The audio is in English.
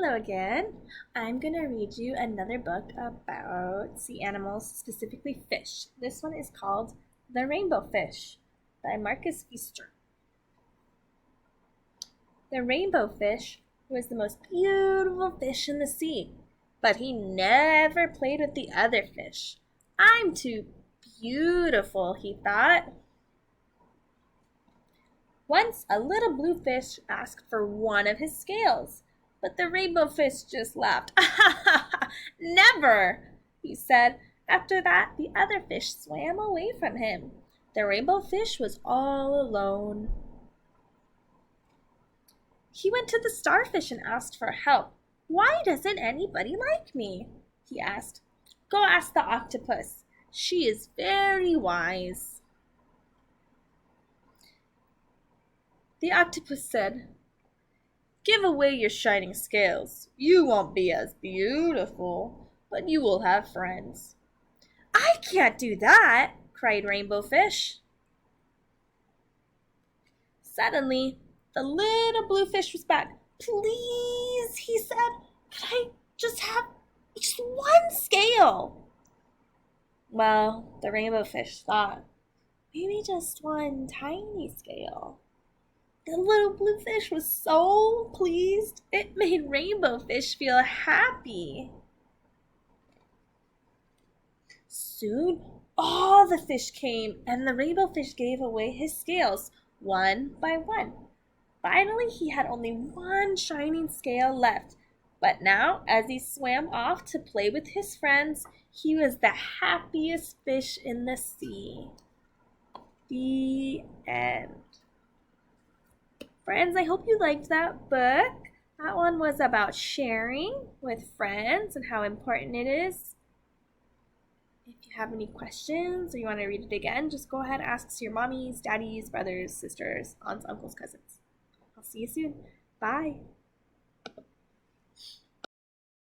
Hello again. I'm going to read you another book about sea animals, specifically fish. This one is called The Rainbow Fish by Marcus Pfister. The rainbow fish was the most beautiful fish in the sea, but he never played with the other fish. I'm too beautiful, he thought. Once a little blue fish asked for one of his scales, but the rainbow fish just laughed. Never, he said. After that, the other fish swam away from him. The rainbow fish was all alone. He went to the starfish and asked for help. Why doesn't anybody like me? He asked. Go ask the octopus. She is very wise. The octopus said, Give away your shining scales. You won't be as beautiful, but you will have friends. I can't do that, cried Rainbow Fish. Suddenly, the little blue fish was back. Please, he said, could I just have just one scale? Well, the rainbow fish thought, maybe just one tiny scale. The little blue fish was so pleased, it made Rainbow Fish feel happy. Soon, all the fish came, and the Rainbow Fish gave away his scales, one by one. Finally, he had only one shining scale left, but now, as he swam off to play with his friends, he was the happiest fish in the sea. The end. Friends, I hope you liked that book. That one was about sharing with friends and how important it is. If you have any questions or you want to read it again, just go ahead and ask your mommies, daddies, brothers, sisters, aunts, uncles, cousins. I'll see you soon. Bye.